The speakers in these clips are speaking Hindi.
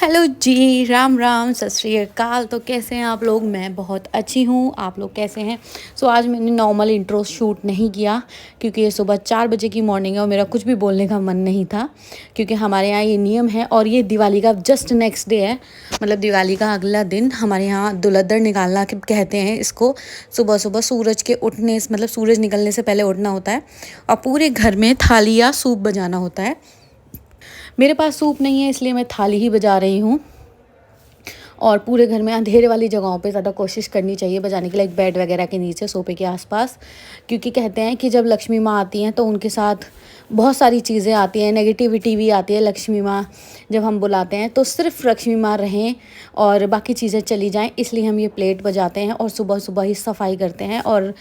हेलो जी, राम राम, सत श्री अकाल। तो कैसे हैं आप लोग? मैं बहुत अच्छी हूँ। आप लोग कैसे हैं? आज मैंने नॉर्मल इंट्रो शूट नहीं किया क्योंकि ये सुबह 4 बजे की मॉर्निंग है और मेरा कुछ भी बोलने का मन नहीं था क्योंकि हमारे यहाँ ये नियम है और ये दिवाली का जस्ट नेक्स्ट डे है। मतलब दिवाली का अगला दिन हमारे यहाँ दुलद्दर निकालना कहते हैं इसको। सुबह सुबह सूरज के उठने मतलब सूरज निकलने से पहले उठना होता है और पूरे घर में थाली या सूप बजाना होता है। मेरे पास सूप नहीं है इसलिए मैं थाली ही बजा रही हूँ। और पूरे घर में अंधेरे वाली जगहों पे ज़्यादा कोशिश करनी चाहिए बजाने के लिए, एक बेड वगैरह के नीचे, सोफे के आसपास, क्योंकि कहते हैं कि जब लक्ष्मी माँ आती हैं तो उनके साथ बहुत सारी चीज़ें आती हैं, नेगेटिविटी भी आती है। लक्ष्मी माँ जब हम बुलाते हैं तो सिर्फ लक्ष्मी माँ रहें और बाकी चीज़ें चली जाएं, इसलिए हम ये प्लेट बजाते हैं और सुबह सुबह ही सफाई करते हैं। और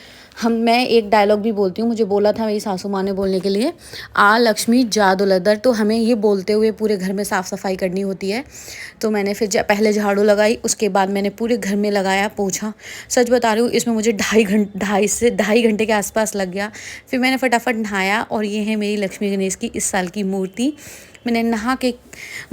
मैं एक डायलॉग भी बोलती हूँ, मुझे बोला था मेरी सासू माँ ने बोलने के लिए, आ लक्ष्मी जा दुलद्दर। तो हमें ये बोलते हुए पूरे घर में साफ़ सफाई करनी होती है। तो मैंने फिर पहले झाड़ू लगाई, उसके बाद मैंने पूरे घर में लगाया पोछा। सच बता रही हूँ, इसमें मुझे ढाई घंटे के आसपास लग गया। फिर मैंने फटाफट नहाया और ये है मेरी लक्ष्मी गणेश की इस साल की मूर्ति। मैंने नहा के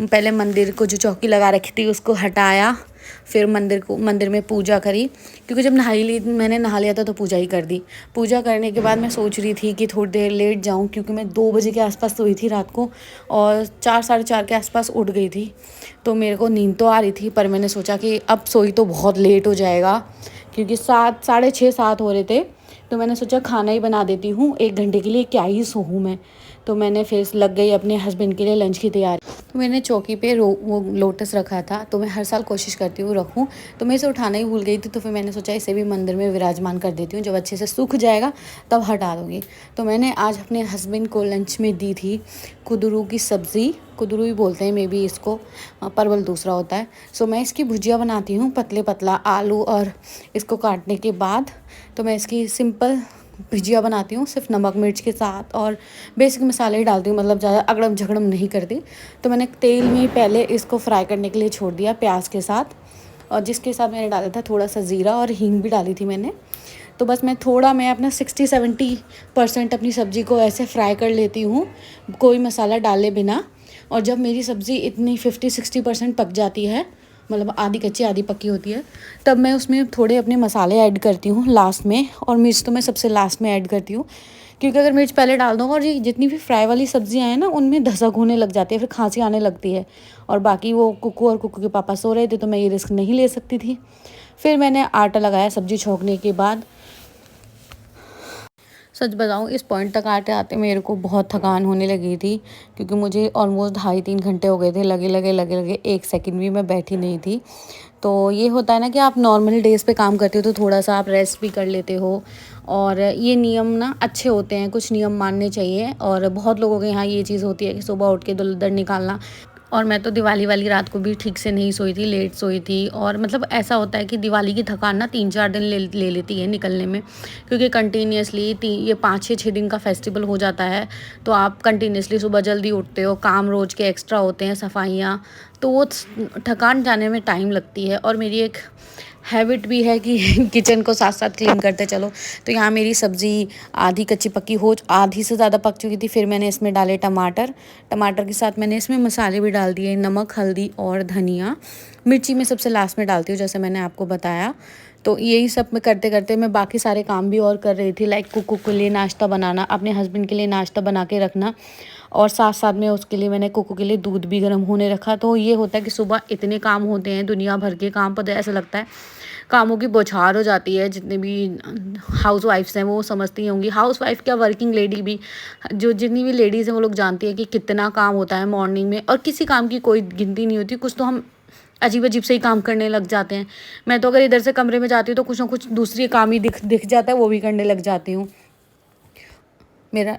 पहले मंदिर को जो चौकी लगा रखी थी उसको हटाया, फिर मंदिर में पूजा करी, क्योंकि जब मैंने नहा लिया था तो पूजा ही कर दी। पूजा करने के बाद मैं सोच रही थी कि थोड़ी देर लेट जाऊं क्योंकि मैं 2 बजे के आसपास सोई थी रात को और 4 साढ़े 4 के आसपास उठ गई थी। तो मेरे को नींद तो आ रही थी पर मैंने सोचा कि अब सोई तो बहुत लेट हो जाएगा क्योंकि 7 साढ़े 6 7 हो रहे थे। तो मैंने सोचा खाना ही बना देती हूँ, 1 घंटे के लिए क्या ही सोऊं मैं। तो मैंने फिर लग गई अपने हस्बैंड के लिए लंच की तैयारी। तो मैंने चौकी पे वो लोटस रखा था, तो मैं हर साल कोशिश करती हूँ रखूँ, तो मैं इसे उठाना ही भूल गई थी। तो फिर मैंने सोचा इसे भी मंदिर में विराजमान कर देती हूँ, जब अच्छे से सूख जाएगा तब हटा दूँगी। तो मैंने आज अपने हस्बैंड को लंच में दी थी कुदरू की सब्ज़ी, कुदरू ही बोलते हैं मे बी इसको, परवल दूसरा होता है। मैं इसकी भुजिया बनाती हूँ, पतले पतला आलू और इसको काटने के बाद। तो मैं इसकी सिंपल भुजिया बनाती हूँ सिर्फ नमक मिर्च के साथ और बेसिक मसाले ही डालती हूँ, मतलब ज़्यादा अगड़म झगड़म नहीं करती। तो मैंने तेल में पहले इसको फ्राई करने के लिए छोड़ दिया प्याज के साथ, और जिसके साथ मैंने डाला था थोड़ा सा ज़ीरा और हींग भी डाली थी मैंने। तो बस मैं अपना 60-70% अपनी सब्ज़ी को ऐसे फ्राई कर लेती हूँ कोई मसाला डाले बिना। और जब मेरी सब्ज़ी इतनी 50-60% पक जाती है, मतलब आधी कच्ची आधी पकी होती है, तब मैं उसमें थोड़े अपने मसाले ऐड करती हूँ लास्ट में। और मिर्च तो मैं सबसे लास्ट में ऐड करती हूँ क्योंकि अगर मिर्च पहले डाल दूँ और ये जितनी भी फ्राई वाली सब्जियाँ हैं ना उनमें धसक होने लग जाती है, फिर खांसी आने लगती है। और बाकी वो कुकू और कुकू के पापा सो रहे थे तो मैं ये रिस्क नहीं ले सकती थी। फिर मैंने आटा लगाया सब्ज़ी छोंकने के बाद। सच बताऊँ, इस पॉइंट तक आते आते मेरे को बहुत थकान होने लगी थी क्योंकि मुझे ऑलमोस्ट 2.5-3 घंटे हो गए थे, लगे 1 सेकंड भी मैं बैठी नहीं थी। तो ये होता है ना कि आप नॉर्मल डेज़ पे काम करते हो तो थोड़ा सा आप रेस्ट भी कर लेते हो। और ये नियम ना अच्छे होते हैं, कुछ नियम मानने चाहिए। और बहुत लोगों के यहाँ ये चीज़ होती है कि सुबह उठ के दुलद्दर निकालना। और मैं तो दिवाली वाली रात को भी ठीक से नहीं सोई थी, लेट सोई थी। और मतलब ऐसा होता है कि दिवाली की थकान ना 3-4 दिन ले लेती है निकलने में, क्योंकि कंटिन्यूसली ये 5-6 दिन का फेस्टिवल हो जाता है। तो आप कंटिन्यूसली सुबह जल्दी उठते हो, काम रोज़ के एक्स्ट्रा होते हैं, सफाइयाँ, तो वो थकान जाने में टाइम लगती है। और मेरी एक हैबिट भी है कि किचन को साथ साथ क्लीन करते चलो। तो यहाँ मेरी सब्ज़ी आधी कच्ची पक्की हो, आधी से ज़्यादा पक चुकी थी। फिर मैंने इसमें डाले टमाटर के साथ मैंने इसमें मसाले भी डाल दिए, नमक हल्दी और धनिया। मिर्ची मैं सबसे लास्ट में डालती हूँ जैसे मैंने आपको बताया। तो यही सब मैं करते करते मैं बाकी सारे काम भी और कर रही थी, लाइक कुकू के लिए नाश्ता बनाना, अपने हस्बैंड के लिए नाश्ता बना के रखना, और साथ साथ में उसके लिए मैंने कुकू के लिए दूध भी गर्म होने रखा। तो ये होता है कि सुबह इतने काम होते हैं, दुनिया भर के काम, पर ऐसा लगता है कामों की बौछार हो जाती है। जितने भी हाउस वाइफ्स हैं वो समझती होंगी, हाउस वाइफ क्या वर्किंग लेडी भी, जो जितनी भी लेडीज़ हैं वो लोग जानती है कि कितना काम होता है मॉर्निंग में, और किसी काम की कोई गिनती नहीं होती। कुछ तो हम अजीब अजीब से ही काम करने लग जाते हैं। मैं तो अगर इधर से कमरे में जाती हूँ तो कुछ ना कुछ दूसरी काम ही दिख जाता है, वो भी करने लग जाती हूँ। मेरा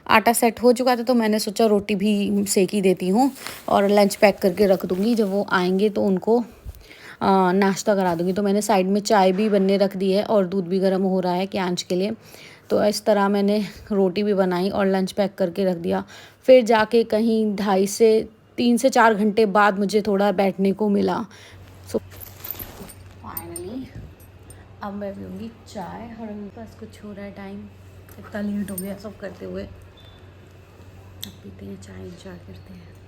आटा सेट हो चुका था तो मैंने सोचा रोटी भी सेक ही देती हूँ और लंच पैक करके रख दूँगी, जब वो आएंगे तो उनको नाश्ता करा दूँगी। तो मैंने साइड में चाय भी बनने रख दी है और दूध भी गर्म हो रहा है क्यांच के लिए। तो इस तरह मैंने रोटी भी बनाई और लंच पैक करके रख दिया। फिर जाके कहीं 3 से 4 घंटे बाद मुझे थोड़ा बैठने को मिला। फाइनली अब मैं पीऊँगी चाय और मेरे पास कुछ हो रहा है टाइम, इतना लेट हो गया सब करते हुए। अब पीते हैं चाय, एंजॉय करते हैं।